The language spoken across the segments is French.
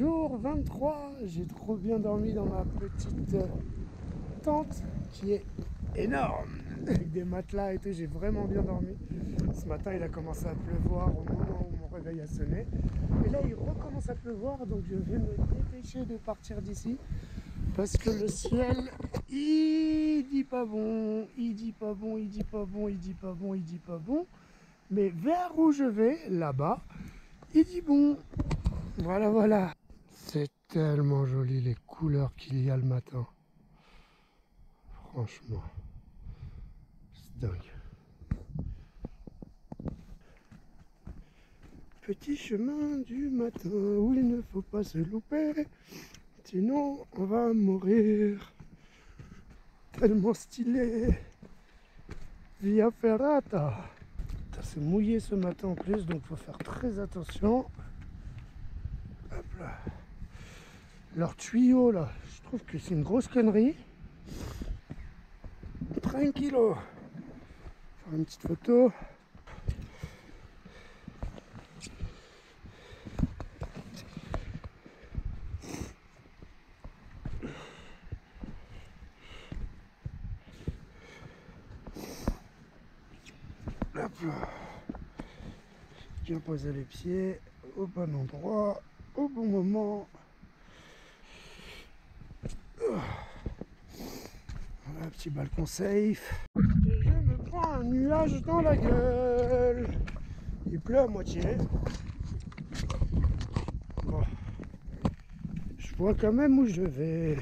Jour 23, j'ai trop bien dormi dans ma petite tente qui est énorme, avec des matelas et tout, j'ai vraiment bien dormi. Ce matin il a commencé à pleuvoir au moment où mon réveil a sonné. Et là il recommence à pleuvoir, donc je vais me dépêcher de partir d'ici. Parce que le ciel, il dit pas bon, il dit pas bon, il dit pas bon, il dit pas bon, il dit pas bon. Mais vers où je vais, là-bas, il dit bon. Voilà, voilà. C'est tellement joli les couleurs qu'il y a le matin. Franchement, c'est dingue. Petit chemin du matin où il ne faut pas se louper, sinon on va mourir. Tellement stylé. Via Ferrata. C'est mouillé ce matin en plus, donc il faut faire très attention. Hop là. Leur tuyau là, je trouve que c'est une grosse connerie. Tranquillo. Faire une petite photo. Hop là. Bien poser les pieds au bon endroit, au bon moment. Voilà, petit balcon safe. Et je me prends un nuage dans la gueule. Il pleut à moitié. Bon. Je vois quand même où je vais.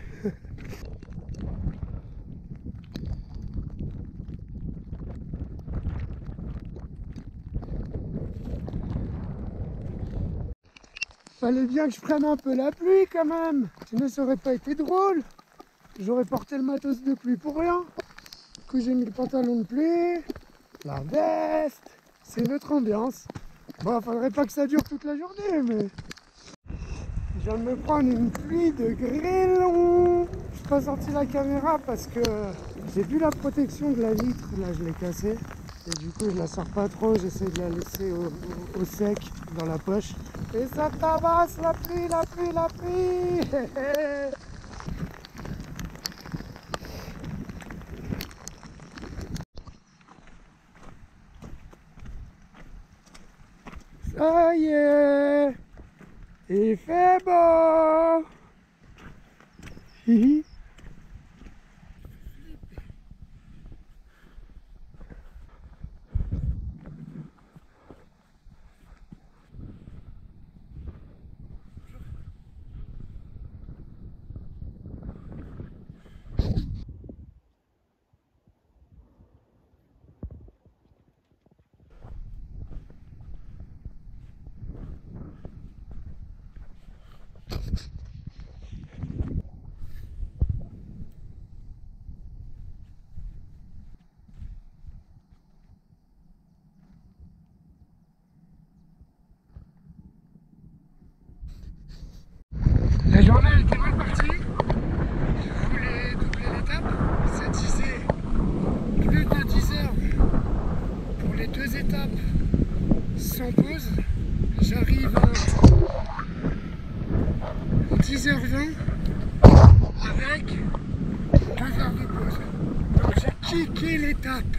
Fallait bien que je prenne un peu la pluie quand même. Sinon ça aurait pas été drôle. J'aurais porté le matos de pluie pour rien. Du coup j'ai mis le pantalon de pluie, la veste. C'est notre ambiance. Bon, faudrait pas que ça dure toute la journée, mais... Je viens de me prendre une pluie de grêlon. Je n'ai pas sorti la caméra parce que j'ai vu la protection de la vitre. Là, je l'ai cassée. Et du coup, je la sors pas trop. J'essaie de la laisser au sec dans la poche. Et ça tabasse la pluie, la pluie, la pluie. Ça y est, il fait beau. Hihi. La journée était mal partie. Je voulais doubler l'étape. Ça disait plus de 10 heures pour les deux étapes sans pause. J'arrive à 10h20 avec 2 heures de pause. Donc j'ai kické l'étape,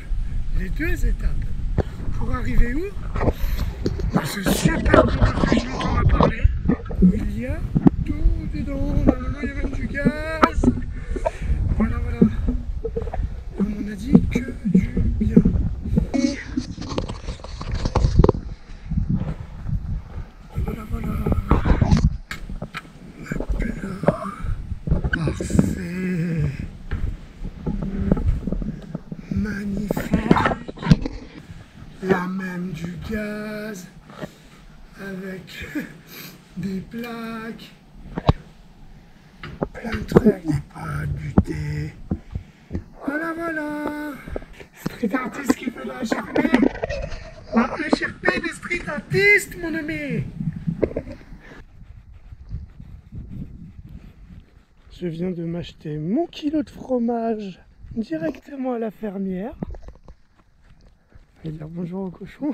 les deux étapes. Pour arriver où? Dans ce super beau refuge dont on a parlé, où il y a tout dedans. Normalement il y a même du gaz. Voilà, voilà. On m'en a dit que du bien. Et voilà, voilà. Hop là. Parfait. Magnifique. Là même du gaz. Avec des plaques. Plein de trucs. Des pâtes, du thé. Voilà, voilà. Street artiste qui fait la HRP. La HRP des street artistes, mon ami. Je viens de m'acheter mon kilo de fromage directement à la fermière. Je vais dire bonjour au cochon.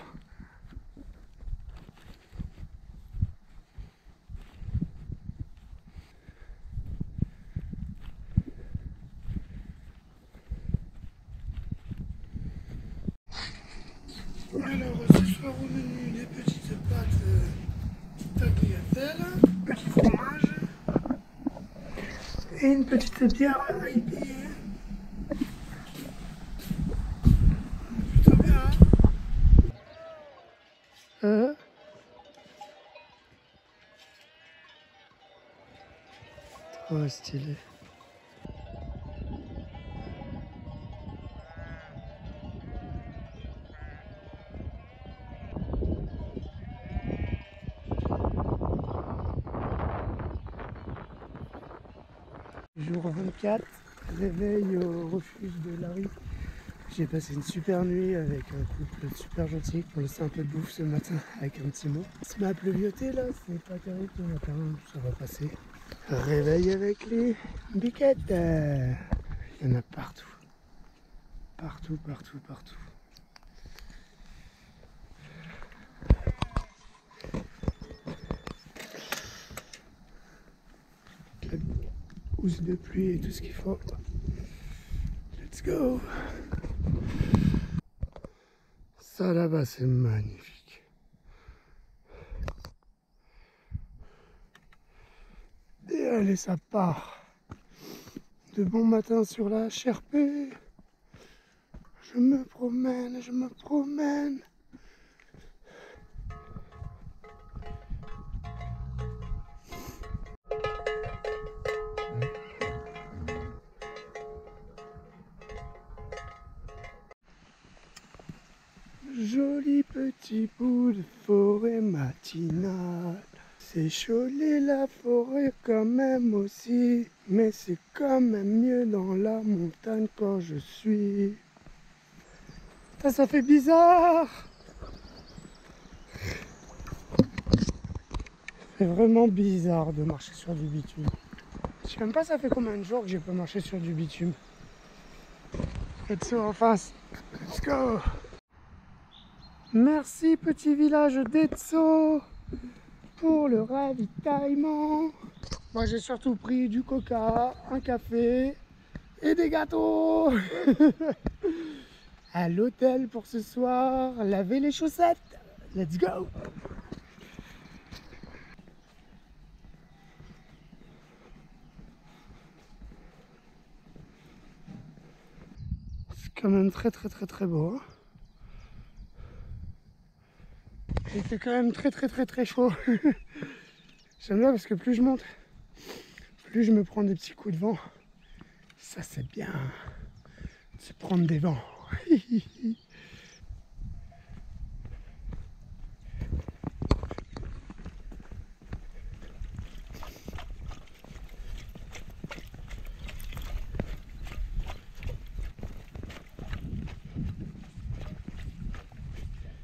soir au menu, des petites pâtes tagliatelles, petit fromage et une petite bière IPA. Plutôt bien, hein? Trop stylé. Jour 24, réveil au refuge de Larry. J'ai passé une super nuit avec un couple super gentil qui ont laissé un peu de bouffe ce matin avec un petit mot. Il se met à pleuvioter là, c'est pas terrible le matin, ça va passer. Réveil avec les biquettes. Il y en a partout. Partout, partout, partout. La housse de pluie et tout ce qu'il faut. Let's go! Ça là-bas, c'est magnifique. Et allez, ça part. De bon matin sur la HRP. Je me promène, je me promène. Joli petit bout de forêt matinale. C'est joli la forêt quand même aussi. Mais c'est quand même mieux dans la montagne quand je suis. Ça fait bizarre. C'est vraiment bizarre de marcher sur du bitume. Je sais même pas ça fait combien de jours que j'ai pas marché sur du bitume. Etso en face. Let's go. Merci petit village d'Etso pour le ravitaillement. Moi j'ai surtout pris du coca, un café et des gâteaux. À l'hôtel pour ce soir, laver les chaussettes. Let's go. C'est quand même très beau. Hein. Il fait quand même très chaud. J'aime bien parce que plus je monte, plus je me prends des petits coups de vent. Ça c'est bien, c'est prendre des vents.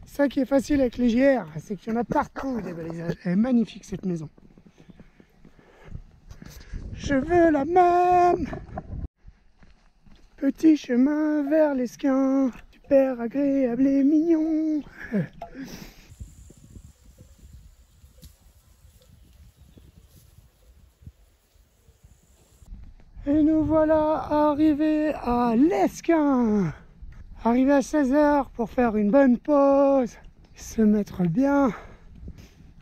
Ça qui est facile avec les JR, c'est qu'il y en a partout des balisages. Elle est magnifique cette maison. Je veux la même. Petit chemin vers l'Esquin, super agréable et mignon. Et nous voilà arrivés à l'Esquin. Arrivé à 16 h pour faire une bonne pause, se mettre bien.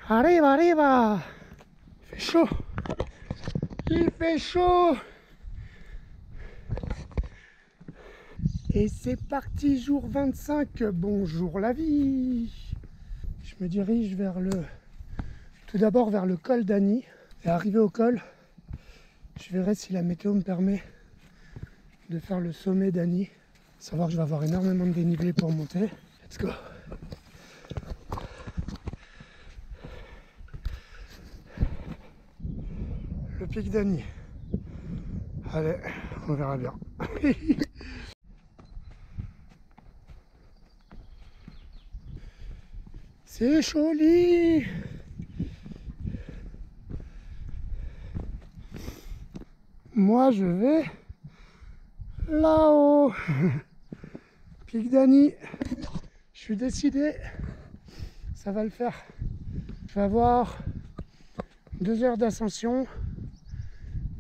Arriva! Il fait chaud. Il fait chaud. Et c'est parti, jour 25. Bonjour la vie. Je me dirige vers tout d'abord vers le col d'Annie. Et arrivé au col, je verrai si la météo me permet de faire le sommet d'Annie. Savoir que je vais avoir énormément de dénivelé pour monter. Let's go. Le pic d'Annie. Allez, on verra bien. C'est joli. Moi je vais là-haut. Pic d'Annie. Je suis décidé. Ça va le faire. Je vais avoir 2 heures d'ascension.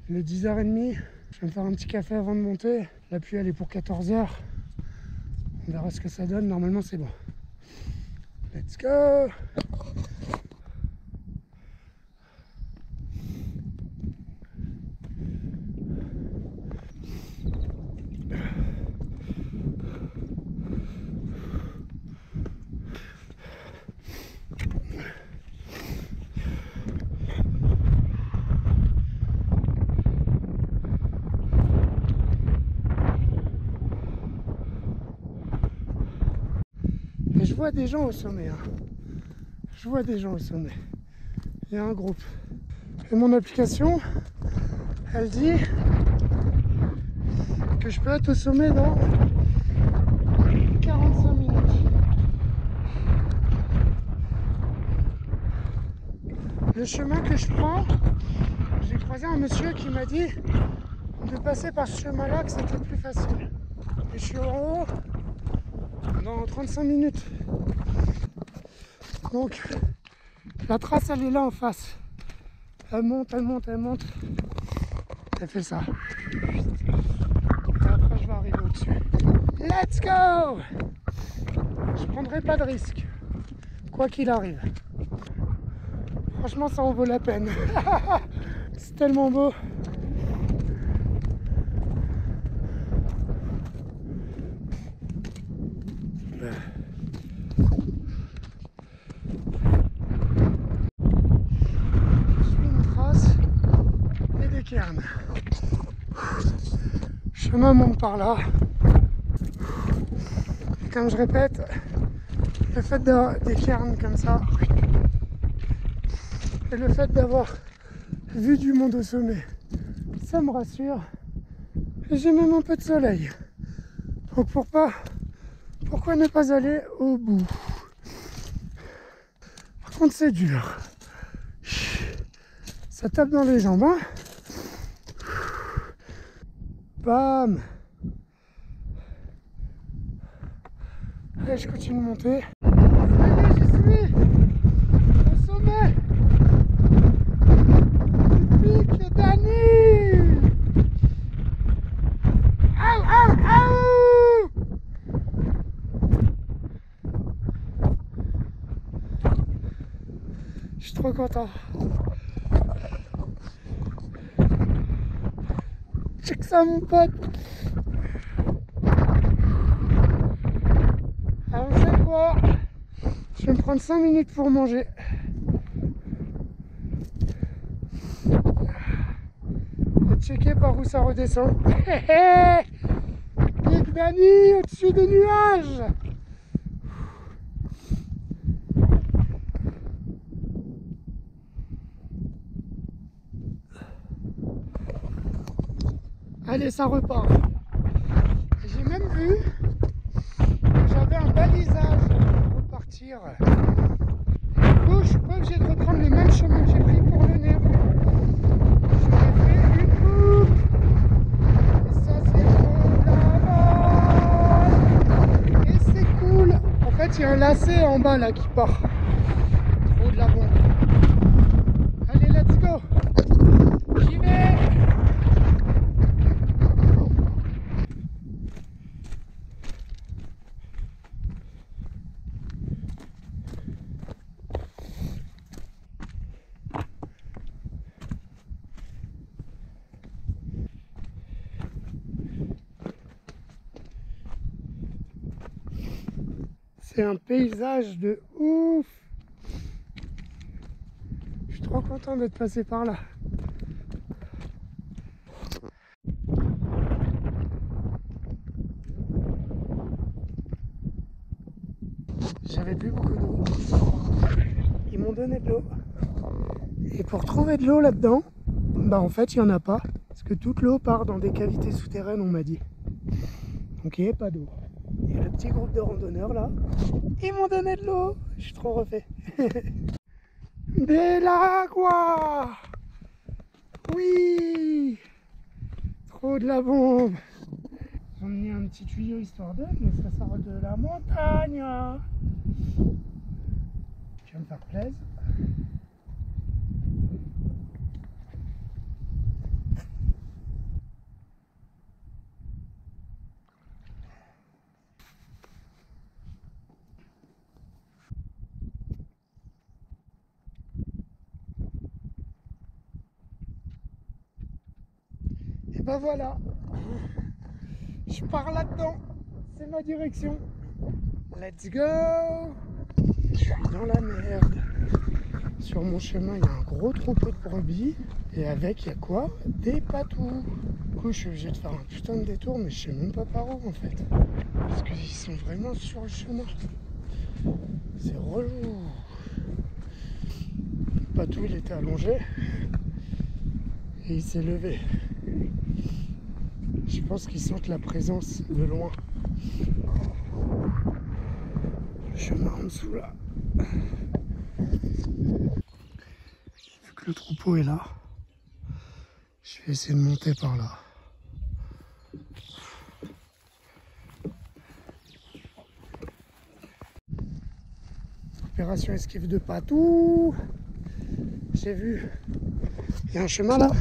Il est 10h30. Je vais me faire un petit café avant de monter. La pluie elle est pour 14 h. On verra ce que ça donne. Normalement c'est bon. Let's go. Et je vois des gens au sommet. Hein. Je vois des gens au sommet. Il y a un groupe. Et mon application, elle dit que je peux être au sommet dans 45 minutes. Le chemin que je prends, j'ai croisé un monsieur qui m'a dit de passer par ce chemin-là que c'était plus facile. Et je suis en haut dans 35 minutes. Donc la trace elle est là en face. Elle monte, elle monte, elle monte. Elle fait ça. Et après je vais arriver au-dessus. Let's go! Je prendrai pas de risque. Quoi qu'il arrive. Franchement ça en vaut la peine. C'est tellement beau. Chemin monte par là. Et comme je répète, le fait d'avoir des cairns comme ça et le fait d'avoir vu du monde au sommet, ça me rassure. Et j'ai même un peu de soleil. Donc pourquoi ne pas aller au bout? Par contre c'est dur. Ça tape dans les jambes. Hein. Bam! Allez, je continue de monter. Allez, j'y suis! Au sommet! Du pic d'Annie! Aou, aou, aou! Je suis trop content. Check ça, mon pote! Alors, vous savez quoi? Je vais me prendre 5 minutes pour manger. Et checker par où ça redescend. Pic d'Annie au-dessus des nuages! Allez, ça repart. J'ai même vu que j'avais un balisage pour repartir. Du coup, je suis pas obligé de reprendre le même chemin que j'ai pris pour venir. J'ai fait une coupe. Et ça, c'est trop la balle. Et c'est cool. En fait, il y a un lacet en bas là qui part. Trop de la bombe. Allez, let's go. J'y vais. C'est un paysage de ouf. Je suis trop content d'être passé par là. J'avais plus beaucoup d'eau. Ils m'ont donné de l'eau. Et pour trouver de l'eau là-dedans, bah en fait il n'y en a pas. Parce que toute l'eau part dans des cavités souterraines, on m'a dit. Donc il n'y a pas d'eau. Et le petit groupe de randonneurs là, ils m'ont donné de l'eau. Je suis trop refait. De l'agua! Oui! Trop de la bombe! J'ai emmené un petit tuyau histoire d'eux, mais ça sort de la montagne! Je vais me faire plaisir. Bah voilà, je pars là-dedans, c'est ma direction. Let's go. Je suis dans la merde. Sur mon chemin, il y a un gros troupeau de brebis. Et avec, il y a quoi? Des patous. Du coup, je suis obligé de faire un putain de détour, mais je sais même pas par où en fait. Parce qu'ils sont vraiment sur le chemin. C'est relou. Le patou, il était allongé. Et il s'est levé. Je pense qu'ils sentent la présence de loin. Le chemin en dessous là. Vu que le troupeau est là, je vais essayer de monter par là. Opération esquive de patou. J'ai vu, il y a un chemin là.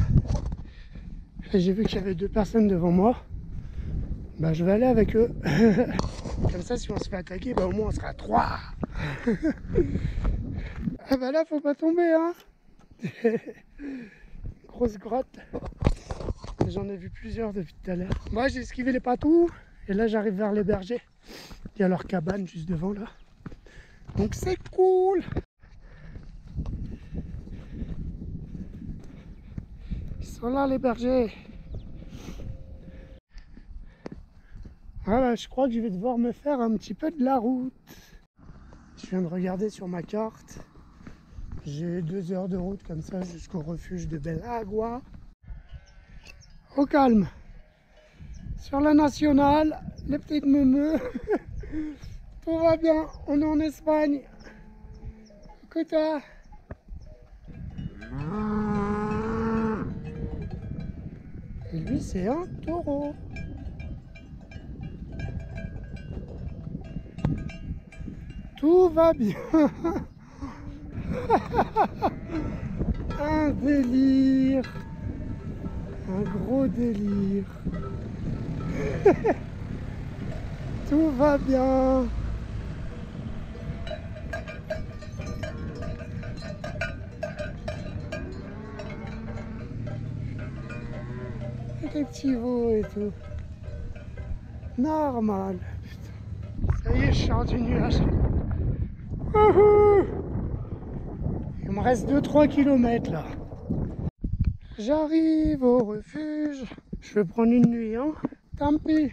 Et j'ai vu qu'il y avait 2 personnes devant moi. Bah je vais aller avec eux. Comme ça, si on se fait attaquer, bah au moins on sera 3. Ah bah là, faut pas tomber, hein. Grosse grotte. J'en ai vu plusieurs depuis tout à l'heure. Moi, j'ai esquivé les patous. Et là, j'arrive vers les bergers. Il y a leur cabane juste devant là. Donc c'est cool. Ils sont là, les bergers. Voilà, je crois que je vais devoir me faire un petit peu de la route. Je viens de regarder sur ma carte. J'ai 2 heures de route comme ça jusqu'au refuge de Belagua. Au calme. Sur la nationale, les petites meumeux. Tout va bien, on est en Espagne. Écoute-toi. Et lui, c'est un taureau. Tout va bien. Un délire. Un gros délire. Tout va bien. Des petits veaux et tout. Normal. Putain. Ça y est, je sors du nuage. Wouhou! Il me reste 2-3 km là. J'arrive au refuge. Je vais prendre une nuit, hein. Tant pis.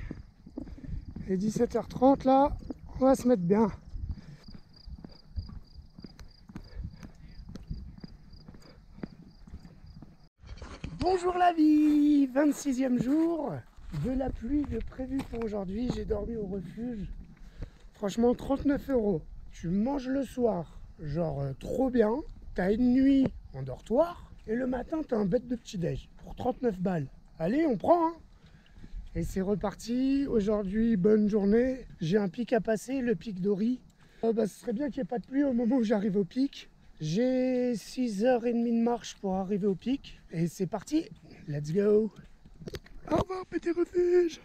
Il est 17h30 là. On va se mettre bien. Bonjour la vie, 26e jour de la pluie de prévu pour aujourd'hui. J'ai dormi au refuge. Franchement, 39 €. Tu manges le soir, genre trop bien. T'as une nuit en dortoir. Et le matin, t'as un bête de petit-déj pour 39 balles. Allez, on prend, hein. Et c'est reparti. Aujourd'hui, bonne journée. J'ai un pic à passer, le pic d'Ori. Ce serait bien qu'il n'y ait pas de pluie au moment où j'arrive au pic. J'ai 6h30 de marche pour arriver au pic. Et c'est parti. Let's go. Au revoir, petit refuge.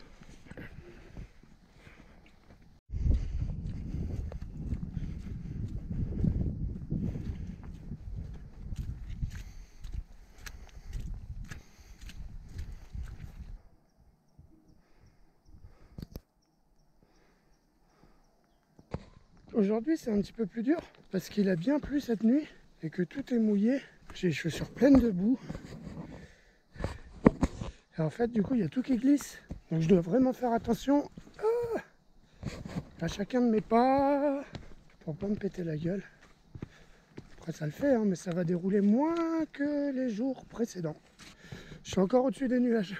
Aujourd'hui, c'est un petit peu plus dur parce qu'il a bien plu cette nuit et que tout est mouillé. J'ai les chaussures pleines de boue. Et en fait, du coup, il y a tout qui glisse. Donc, je dois vraiment faire attention à chacun de mes pas pour pas me péter la gueule. Après, ça le fait, hein, mais ça va dérouler moins que les jours précédents. Je suis encore au-dessus des nuages.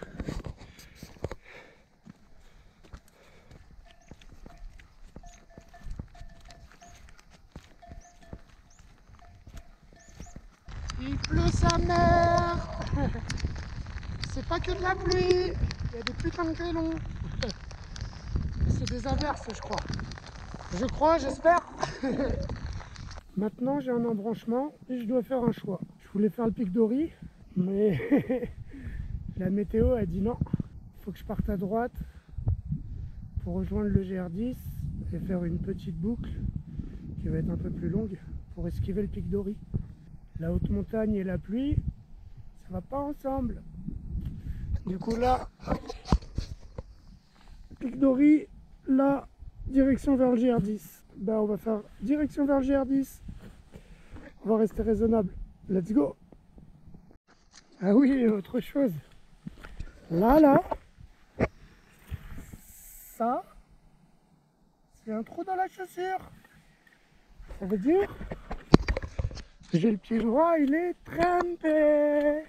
Il pleut sa mère. C'est pas que de la pluie, il y a des putains de grêlons. C'est des averses, je crois. Je crois, j'espère. Maintenant, j'ai un embranchement et je dois faire un choix. Je voulais faire le pic d'Ori, mais la météo a dit non. Il faut que je parte à droite pour rejoindre le GR10 et faire une petite boucle qui va être un peu plus longue pour esquiver le pic d'Ori. La haute montagne et la pluie, ça va pas ensemble. Du coup là, Pic Dory, là, direction vers le GR10. Ben, on va faire direction vers le GR10. On va rester raisonnable. Let's go. Ah oui, autre chose. Là, ça, c'est un trou dans la chaussure. Ça veut dire que j'ai le pied droit, il est trempé.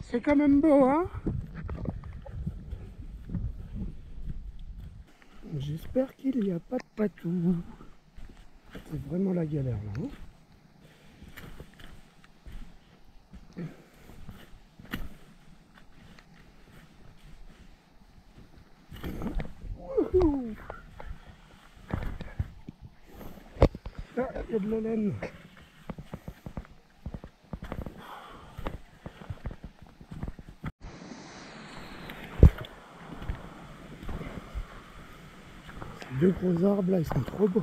C'est quand même beau, hein? J'espère qu'il n'y a pas de patou. C'est vraiment la galère là, hein? Ah, il y a de la laine. Ces deux gros arbres là, ils sont trop beaux.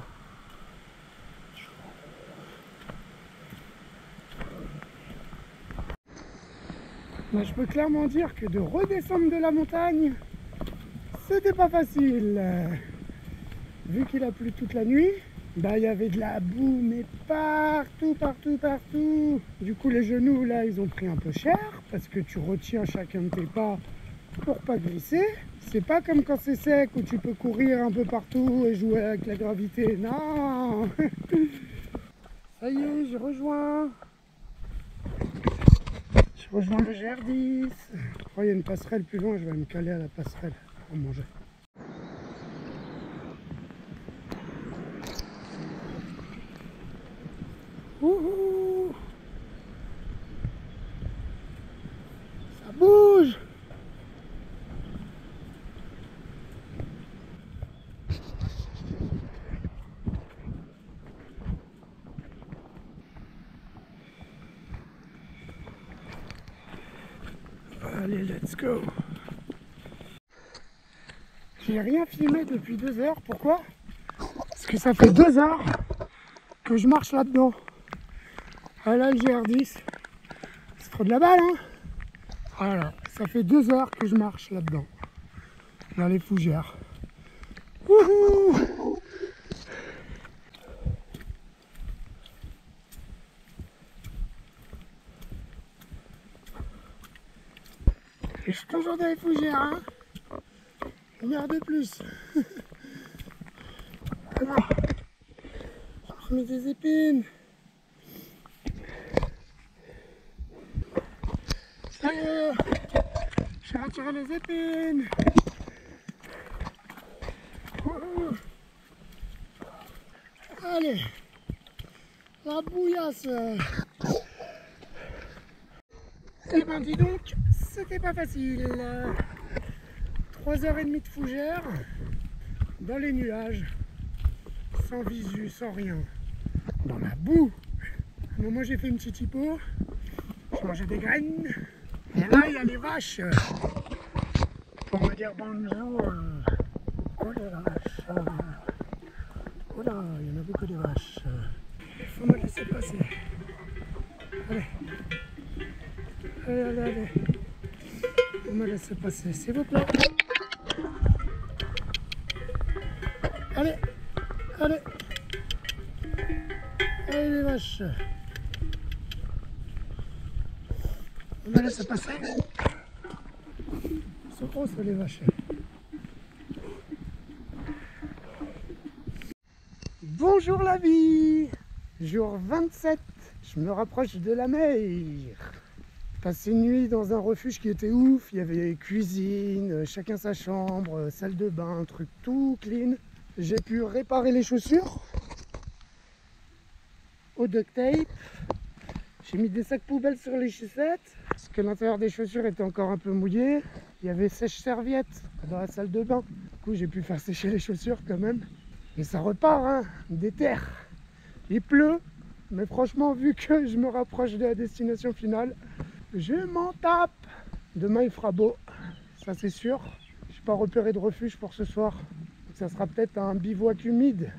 Moi, je peux clairement dire que de redescendre de la montagne, c'était pas facile. Vu qu'il a plu toute la nuit, bah il y avait de la boue, mais partout. Du coup, les genoux là, ils ont pris un peu cher parce que tu retiens chacun de tes pas pour pas glisser. C'est pas comme quand c'est sec où tu peux courir un peu partout et jouer avec la gravité. Non. Ça y est, j'ai rejoint. Je rejoins le GR10. Oh, il y a une passerelle plus loin, je vais me caler à la passerelle pour manger. Ouhou, ça bouge. Allez, let's go. J'ai rien filmé depuis 2 heures. Pourquoi? Parce que ça fait 2 heures que je marche là-dedans. Ah là, le GR10, c'est trop de la balle, hein. Voilà, ça fait 2 heures que je marche là-dedans, dans les fougères. Wouhou! Et je suis toujours dans les fougères, hein. Une heure de plus. Alors, je remets des épines. Ça y est, j'ai retiré les épines. Allez, la bouillasse. Eh ben dis donc, c'était pas facile. 3h30 de fougère, dans les nuages, sans visu, sans rien, dans la boue. À un moment j'ai fait une petite hypo, je mangeais des graines, et là il y a les vaches pour me dire bonjour. Oh les vaches, oh là, il y en a beaucoup de vaches. Il faut me laisser passer. Allez. Vous me laissez passer, s'il vous plaît. Allez. Allez les vaches. Vous me laissez passer. Ils sont grosses les vaches. Bonjour la vie. Jour 27. Je me rapproche de la mer. Passé une nuit dans un refuge qui était ouf. Il y avait cuisine, chacun sa chambre, salle de bain, un truc tout clean. J'ai pu réparer les chaussures au duct tape. J'ai mis des sacs poubelles sur les chaussettes parce que l'intérieur des chaussures était encore un peu mouillé. Il y avait sèche-serviette dans la salle de bain. Du coup, j'ai pu faire sécher les chaussures quand même. Et ça repart, hein, des terres. Il pleut, mais franchement, vu que je me rapproche de la destination finale, je m'en tape. Demain, il fera beau, ça c'est sûr. Je n'ai pas repéré de refuge pour ce soir. Donc, ça sera peut-être un bivouac humide.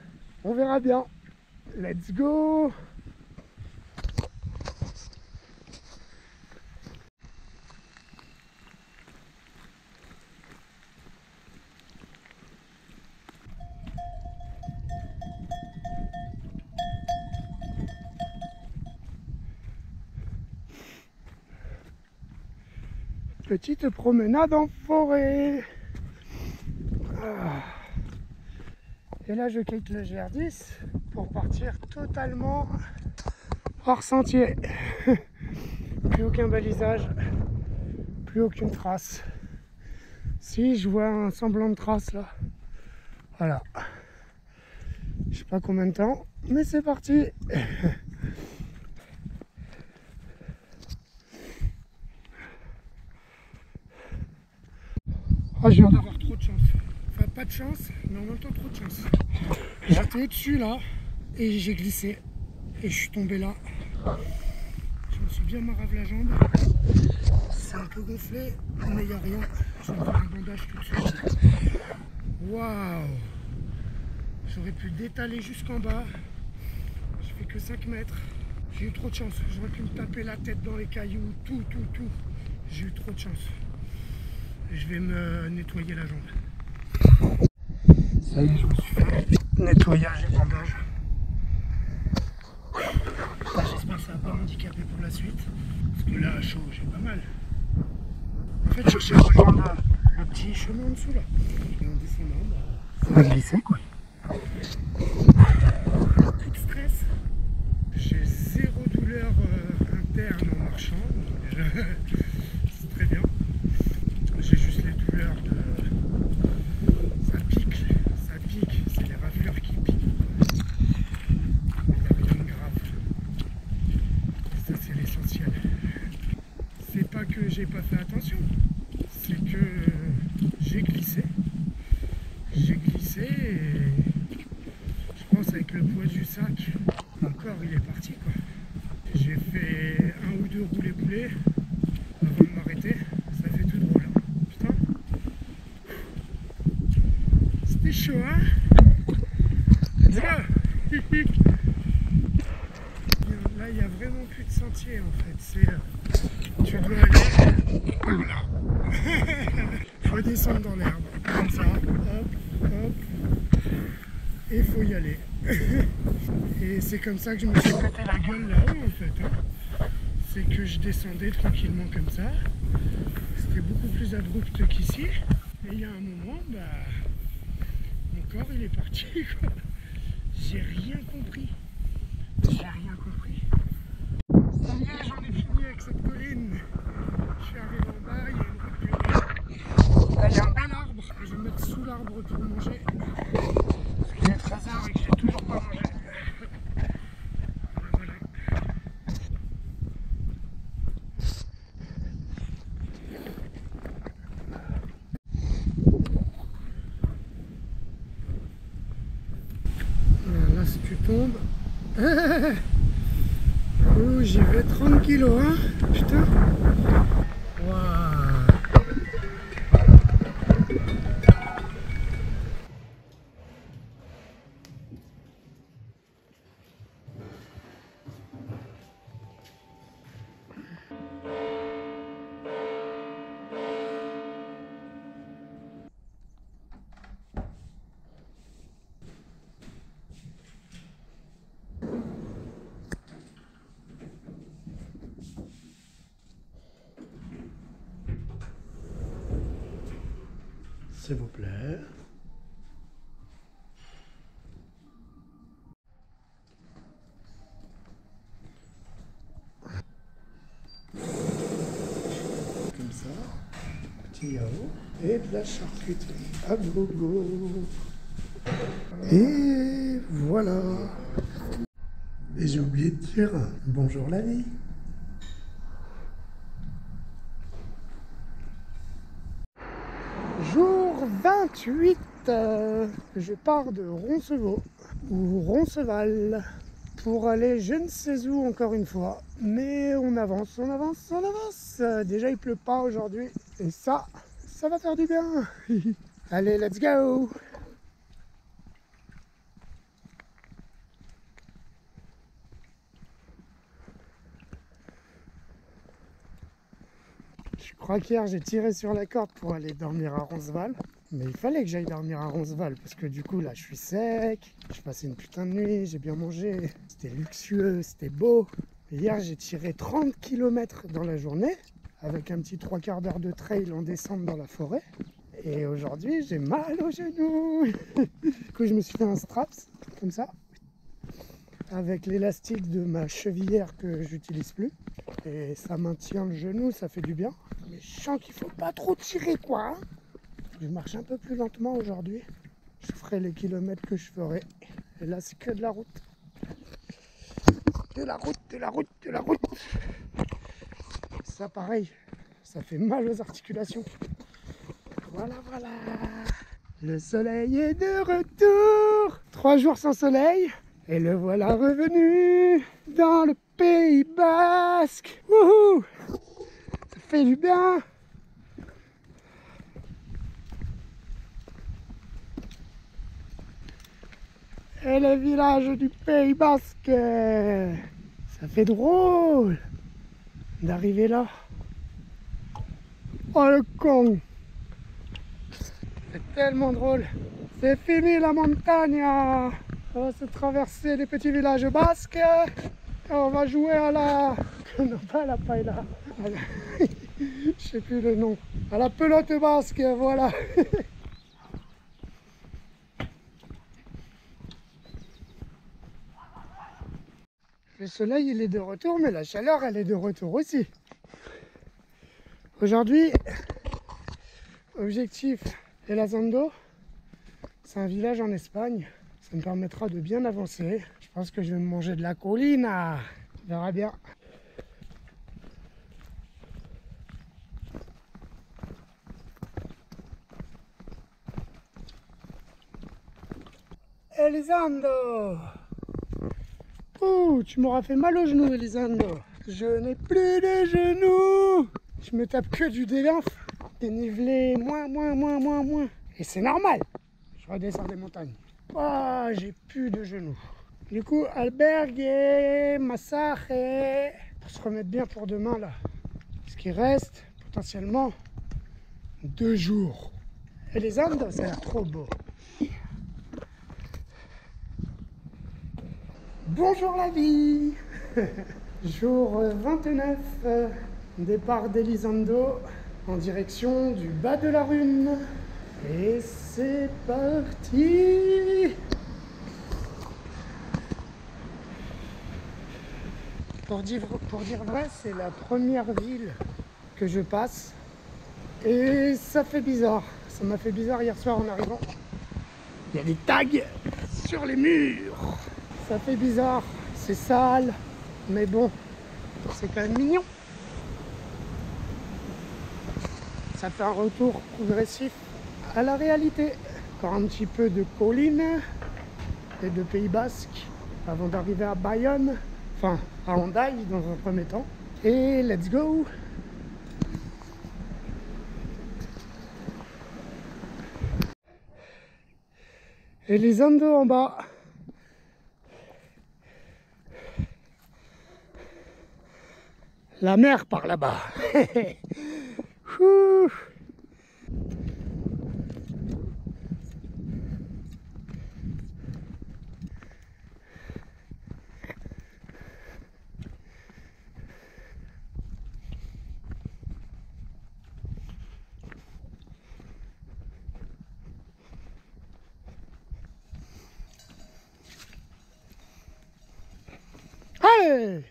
On verra bien. Let's go! petite promenade en forêt. Et là je quitte le GR10 pour partir totalement hors sentier. Plus aucun balisage, plus aucune trace. Si je vois un semblant de trace là, voilà. Je sais pas combien de temps, mais c'est parti. Oh, je viens d'avoir trop de chance. Enfin, pas de chance, mais en même temps trop de chance. J'étais au-dessus là, et j'ai glissé. Et je suis tombé là. Je me suis bien maravé la jambe. C'est un peu gonflé, mais il n'y a rien. Je vais faire un bandage tout de suite. Waouh! J'aurais pu détaler jusqu'en bas. Je fais que 5 mètres. J'ai eu trop de chance. J'aurais pu me taper la tête dans les cailloux, tout. J'ai eu trop de chance. Je vais me nettoyer la jambe. Ça y est, je me suis fait nettoyage et bandage. J'espère que ça va pas m'handicaper pour la suite. Parce que là, à chaud, j'ai pas mal. En fait, je cherche à rejoindre le petit chemin en dessous là. Et en descendant, ça va glisser quoi. Plus de stress. J'ai zéro douleur interne en marchant. C'est très bien. J'ai juste les douleurs de... Ça pique, c'est les rafleurs qui piquent. Mais il n'y a rien de grave. Et ça c'est l'essentiel. C'est pas que j'ai pas fait attention, c'est que j'ai glissé. J'ai glissé et je pense avec le poids du sac, mon corps il est parti quoi. J'ai fait un ou deux roulés-boulés avant de m'arrêter. Ça fait tout drôle. Hein. Putain. C'était chaud, hein? Let's go. Là, il n'y a vraiment plus de sentier, en fait. C'est... tu dois aller... Voilà. Faut descendre dans l'herbe. Comme ça. Hop. Et il faut y aller. Et c'est comme ça que je me suis pété la gueule là-haut, en fait. Hein. C'est que je descendais tranquillement comme ça. C'était beaucoup plus abrupt qu'ici. Et il y a un moment, bah... mon corps, il est parti, quoi. J'ai rien compris. Ça y est, j'en ai fini avec cette colline. Je suis arrivé en bas, il y a une route plus loin. Là, il y a un bel arbre. Je vais me mettre sous l'arbre pour manger. Parce qu'il est 13h et que j'ai toujours pas mangé. Voilà. Là, si tu tombes... Oh, j'y vais 30 kilos, hein, putain. Waouh. S'il vous plaît. Comme ça. Petit yaourt. Et de la charcuterie à gogo. Et voilà. Et j'ai oublié de dire bonjour la vie. Jour 28, je pars de Roncevaux ou Ronceval pour aller je ne sais où encore une fois, mais on avance. Déjà il pleut pas aujourd'hui et ça va faire du bien. Allez, let's go. Je crois qu'hier j'ai tiré sur la corde pour aller dormir à Roncesval. Mais il fallait que j'aille dormir à Roncesval parce que du coup là je suis sec. J'ai passé une putain de nuit, j'ai bien mangé. C'était luxueux, c'était beau. Et hier j'ai tiré 30 km dans la journée avec un petit 3/4 d'heure de trail en descente dans la forêt. Et aujourd'hui, j'ai mal aux genoux. Du coup, je me suis fait un straps, comme ça, avec l'élastique de ma chevillère que j'utilise plus. Et ça maintient le genou, ça fait du bien. Mais je sens qu'il faut pas trop tirer, quoi. Hein. Je marche un peu plus lentement aujourd'hui. Je ferai les kilomètres que je ferai. Et là, c'est que de la route. De la route, de la route, de la route. Ça, pareil, ça fait mal aux articulations. Voilà, voilà. Le soleil est de retour. 3 jours sans soleil. Et le voilà revenu dans le Pays Basque. Wouhou! Ça fait du bien. Et le village du Pays Basque. Ça fait drôle d'arriver là. Oh le con! C'est tellement drôle. C'est fini la montagne. On va se traverser les petits villages basques. Et on va jouer à la... Non, pas à la paella. Je sais plus le nom. À la pelote basque, voilà. Le soleil, il est de retour, mais la chaleur, elle est de retour aussi. Aujourd'hui, objectif Elizondo, c'est un village en Espagne. Ça me permettra de bien avancer. Je pense que je vais me manger de la colline. On verra bien. Elizondo! Ouh, tu m'auras fait mal aux genoux, Elizondo. Je n'ai plus de genoux. Je me tape que du délinf. Dénivelé, moins. Et c'est normal. Je redescends des montagnes. Oh, j'ai plus de genoux. Du coup, albergue, massage, pour se remettre bien pour demain là. Ce qui reste, potentiellement, 2 jours. Et les Andes, ça a l'air trop beau. Bonjour la vie. Jour 29, départ d'Elizondo en direction du bas de la Rune. Et c'est parti. Pour dire vrai, c'est la première ville que je passe. Et ça fait bizarre. Ça m'a fait bizarre hier soir en arrivant. Il y a des tags sur les murs. Ça fait bizarre, c'est sale, mais bon, c'est quand même mignon. Ça fait un retour progressif à la réalité. Encore un petit peu de collines et de Pays Basque avant d'arriver à Bayonne, enfin à Hendaye dans un premier temps. Et let's go! Elizondo en bas. La mer par là-bas. Allez!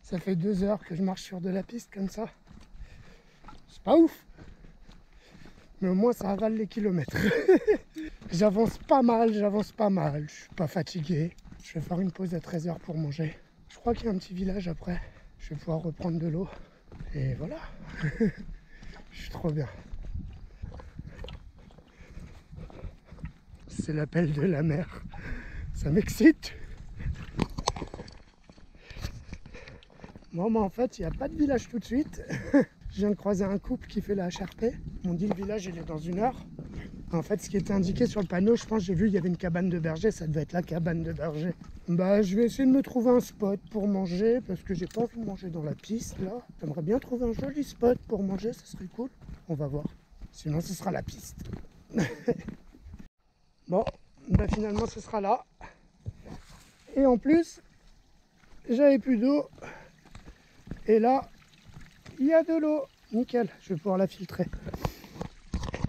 Ça fait 2 heures que je marche sur de la piste comme ça. C'est pas ouf. Mais au moins ça avale les kilomètres. J'avance pas mal. Je suis pas fatigué. Je vais faire une pause à 13 h pour manger. Je crois qu'il y a un petit village après. Je vais pouvoir reprendre de l'eau. Et voilà. Je suis trop bien. C'est l'appel de la mer. Ça m'excite. Bon, mais en fait, il n'y a pas de village tout de suite. Je viens de croiser un couple qui fait la HRP. Ils m'ont dit le village, il est dans 1 heure. En fait, ce qui était indiqué sur le panneau, je pense, j'ai vu, il y avait une cabane de berger. Ça devait être la cabane de berger. Bah, je vais essayer de me trouver un spot pour manger parce que j'ai pas envie de manger dans la piste, là. J'aimerais bien trouver un joli spot pour manger, ça serait cool. On va voir. Sinon, ce sera la piste. Bon, bah finalement ce sera là. Et en plus, j'avais plus d'eau. Et là, il y a de l'eau. Nickel, je vais pouvoir la filtrer.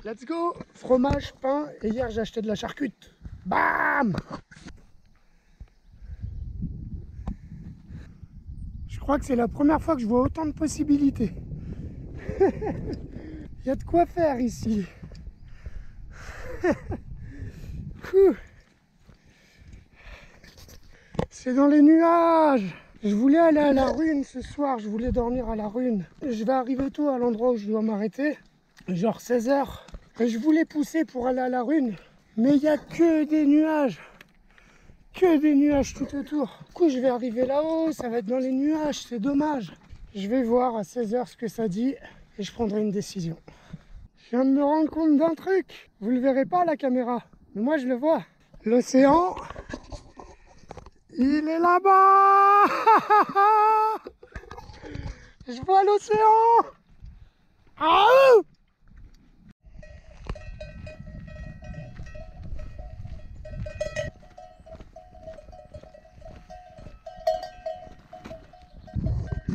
Let's go! Fromage, pain, et hier j'ai acheté de la charcute. Bam! Je crois que c'est la première fois que je vois autant de possibilités. Il y a de quoi faire ici. C'est dans les nuages. Je voulais aller à la Rune ce soir, je voulais dormir à la Rune. Je vais arriver tôt à l'endroit où je dois m'arrêter, genre 16 h. Et je voulais pousser pour aller à la Rune, mais il n'y a que des nuages. Que des nuages tout autour. Du coup, je vais arriver là-haut, ça va être dans les nuages, c'est dommage. Je vais voir à 16 h ce que ça dit et je prendrai une décision. Je viens de me rendre compte d'un truc. Vous le verrez pas à la caméra, mais moi je le vois. L'océan, il est là-bas. Je vois l'océan. Ah!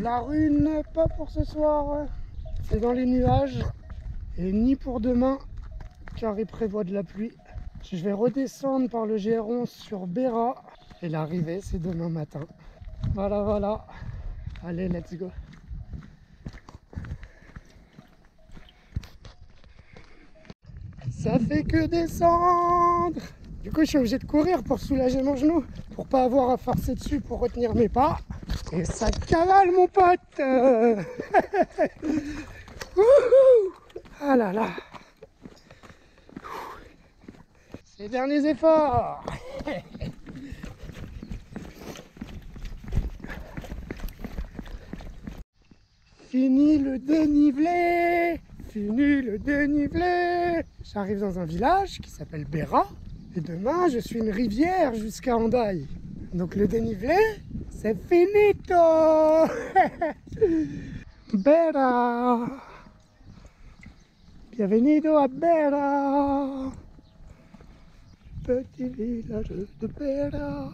La Rune, pas pour ce soir. C'est dans les nuages. Et ni pour demain, car il prévoit de la pluie. Je vais redescendre par le GR11 sur Béra. Et l'arrivée, c'est demain matin. Voilà, voilà. Allez, let's go. Ça fait que descendre. Du coup, je suis obligé de courir pour soulager mon genou, pour pas avoir à forcer dessus pour retenir mes pas. Et ça cavale, mon pote. Ah là là. Les derniers efforts. Fini le dénivelé. Fini le dénivelé. J'arrive dans un village qui s'appelle Béra. Et demain, je suis une rivière jusqu'à Hendaye. Donc le dénivelé, c'est finito. Béra. Bienvenido à Béra. Petit village de Béra.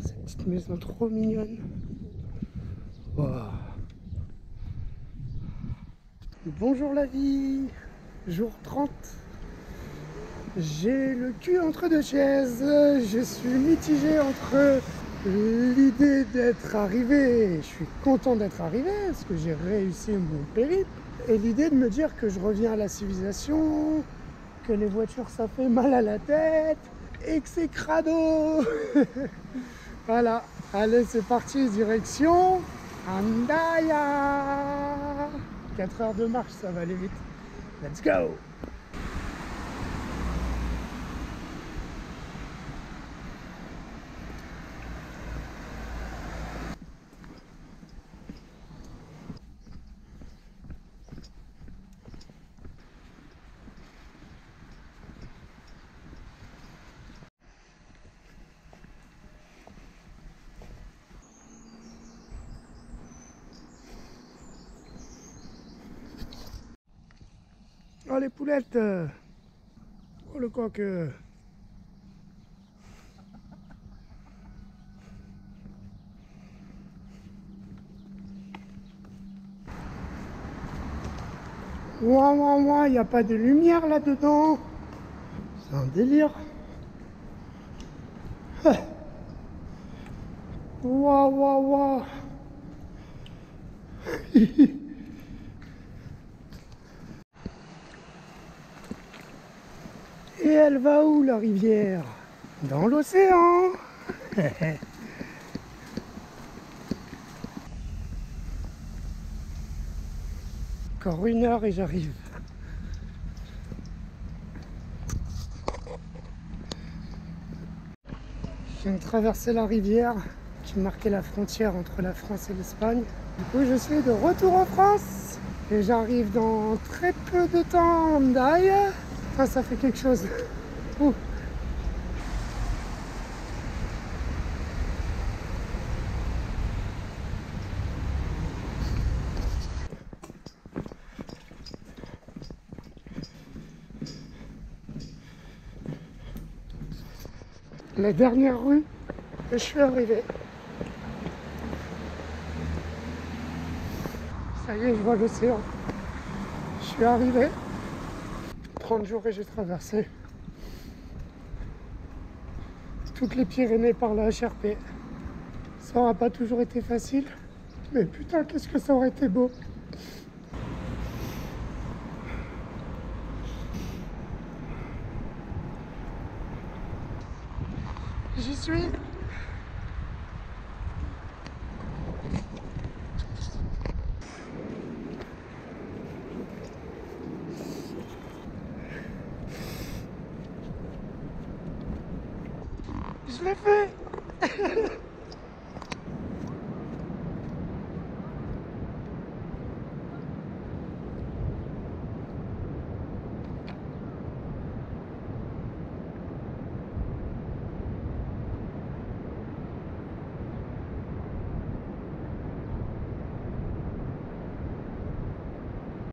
Cette petite maison trop mignonne. Wow. Bonjour la vie. Jour 30. J'ai le cul entre deux chaises. Je suis mitigé entre l'idée d'être arrivé. Je suis content d'être arrivé parce que j'ai réussi mon périple. Et l'idée de me dire que je reviens à la civilisation, que les voitures ça fait mal à la tête et que c'est crado. Voilà, allez c'est parti, direction Andaya. 4 heures de marche, ça va aller vite. Let's go. Oh les poulettes. Oh le coq. Ouah, ouah, ouah, il n'y a pas de lumière là-dedans. C'est un délire. Ouah, ouah, ouah. Et elle va où la rivière? Dans l'océan. Encore 1 heure et j'arrive. Je viens de traverser la rivière qui marquait la frontière entre la France et l'Espagne. Du coup, je suis de retour en France et j'arrive dans très peu de temps en Hendaye. Enfin, ça fait quelque chose. Ouh. la dernière rue et je suis arrivé. Ça y est, je vois l'océan. Je suis arrivé. 30 jours et j'ai traversé toutes les Pyrénées par la HRP. Ça n'aura pas toujours été facile, mais putain, qu'est-ce que ça aurait été beau. J'y suis. Je l'ai fait.